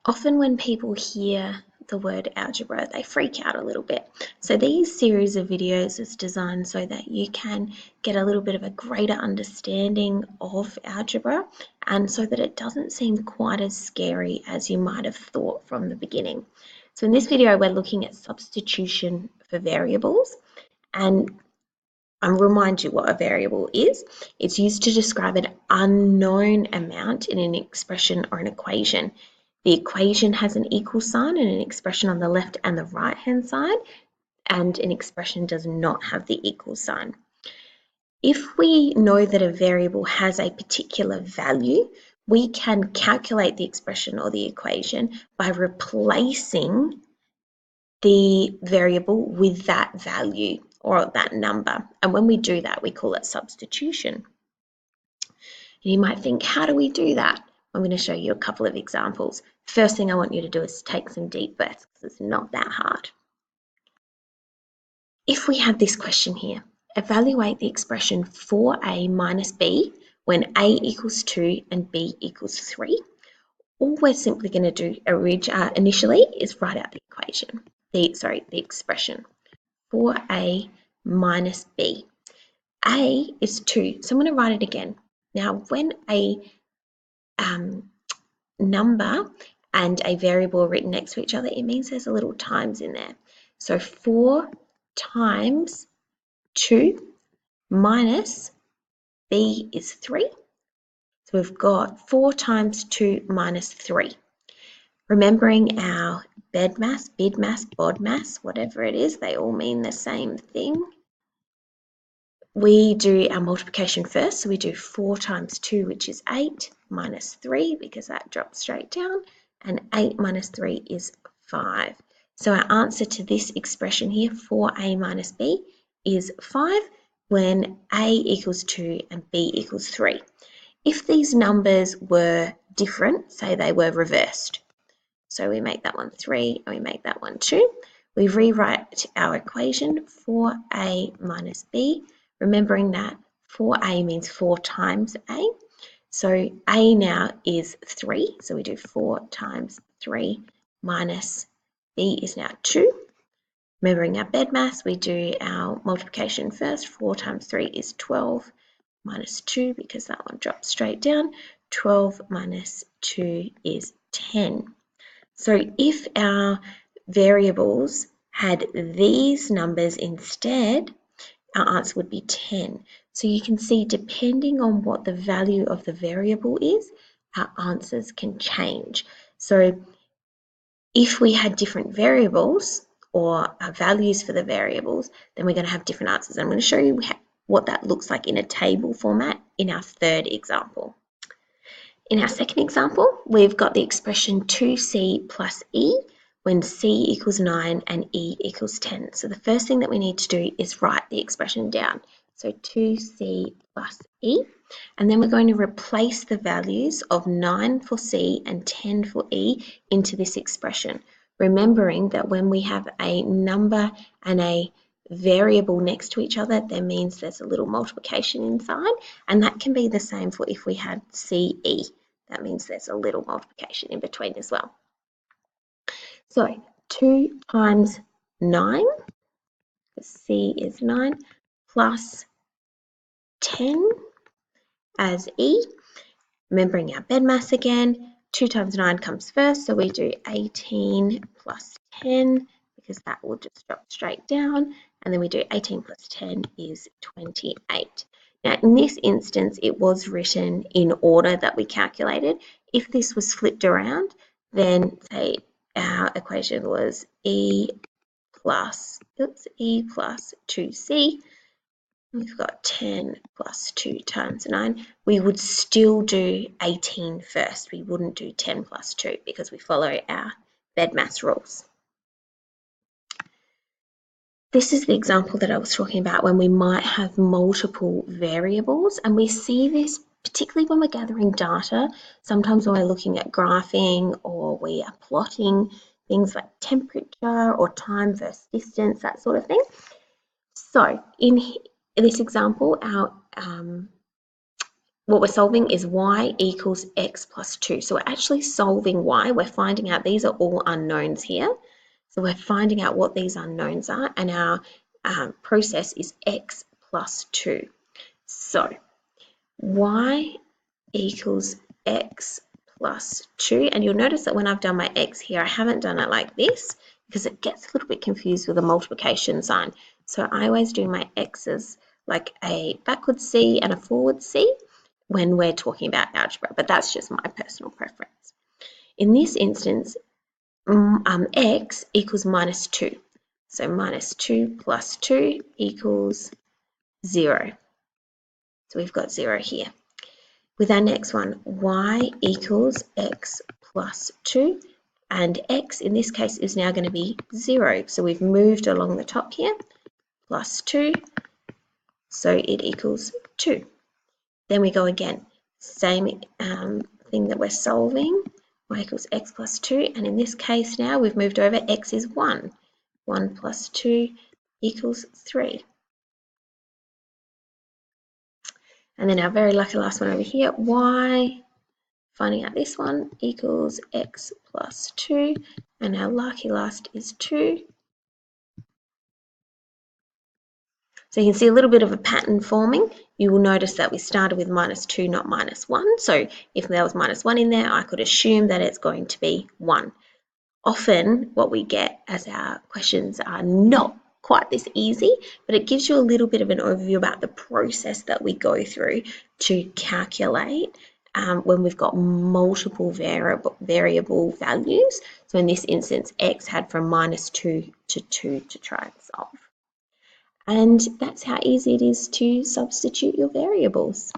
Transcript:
Often when people hear the word algebra, they freak out a little bit. So these series of videos is designed so that you can get a little bit of a greater understanding of algebra, and so that it doesn't seem quite as scary as you might have thought from the beginning. So in this video, we're looking at substitution for variables, and I'll remind you what a variable is. It's used to describe an unknown amount in an expression or an equation. The equation has an equal sign and an expression on the left and the right hand side, and an expression does not have the equal sign. If we know that a variable has a particular value, we can calculate the expression or the equation by replacing the variable with that value or that number. And when we do that, we call it substitution. And you might think, how do we do that? I'm going to show you a couple of examples. First thing I want you to do is take some deep breaths because it's not that hard. If we have this question here, evaluate the expression 4a minus b when a equals 2 and b equals 3. All we're simply going to do initially is write out the equation, the expression. 4a minus b. A is 2, so I'm going to write it again. Now, when a number and a variable are written next to each other, it means there's a little times in there. So 4 times 2 minus b is 3. So we've got 4 times 2 minus 3. Remembering our BEDMAS, BIDMAS, BODMAS, whatever it is, they all mean the same thing. We do our multiplication first, so we do 4 times 2, which is 8, minus 3, because that drops straight down, and 8 minus 3 is 5. So our answer to this expression here, 4a minus b, is 5 when a equals 2 and b equals 3. If these numbers were different, say they were reversed, so we make that one 3 and we make that one 2, we rewrite our equation 4a minus b, remembering that 4a means 4 times a. So a now is 3, so we do 4 times 3 minus b is now 2. Remembering our BEDMAS, we do our multiplication first. 4 times 3 is 12 minus 2, because that one drops straight down. 12 minus 2 is 10. So if our variables had these numbers instead, our answer would be 10. So you can see, depending on what the value of the variable is, our answers can change. So if we had different variables or values for the variables, then we're going to have different answers. I'm going to show you what that looks like in a table format in our third example. In our second example, we've got the expression 2c plus e when c equals 9 and e equals 10. So the first thing that we need to do is write the expression down. So 2c plus e, and then we're going to replace the values of 9 for c and 10 for e into this expression, remembering that when we have a number and a variable next to each other, that means there's a little multiplication inside, and that can be the same for if we had CE. That means there's a little multiplication in between as well. So 2 times 9, C is 9, plus 10 as E. Remembering our BEDMAS again, 2 times 9 comes first, so we do 18 plus 10, because that will just drop straight down, and then we do 18 plus 10 is 28. Now, in this instance, it was written in order that we calculated. If this was flipped around, then say our equation was E plus 2C. We've got 10 plus 2 times 9. We would still do 18 first. We wouldn't do 10 plus 2 because we follow our BEDMAS rules. This is the example that I was talking about when we might have multiple variables, and we see this particularly when we're gathering data, sometimes when we're looking at graphing or we are plotting things like temperature or time versus distance, that sort of thing. So in this example, what we're solving is y equals x plus 2. So we're actually solving y. We're finding out these are all unknowns here. So we're finding out what these unknowns are, and our process is x plus 2. So y equals x plus 2, and you'll notice that when I've done my x here, I haven't done it like this because it gets a little bit confused with a multiplication sign. So I always do my x's like a backward C and a forward C when we're talking about algebra, but that's just my personal preference. In this instance, x equals minus 2. So minus 2 plus 2 equals 0. So we've got 0 here. With our next one, y equals x plus 2, and x in this case is now going to be 0. So we've moved along the top here, plus 2, so it equals 2. Then we go again, same thing that we're solving, y equals x plus 2, and in this case now we've moved over, x is 1. 1 plus 2 equals 3. And then our very lucky last one over here, y, finding out this one, equals x plus 2, and our lucky last is 2. So you can see a little bit of a pattern forming. You will notice that we started with minus 2, not minus 1. So if there was minus 1 in there, I could assume that it's going to be 1. Often what we get as our questions are not quite this easy, but it gives you a little bit of an overview about the process that we go through to calculate when we've got multiple variable values. So in this instance, x had from minus 2 to 2 to try and solve. And that's how easy it is to substitute your variables.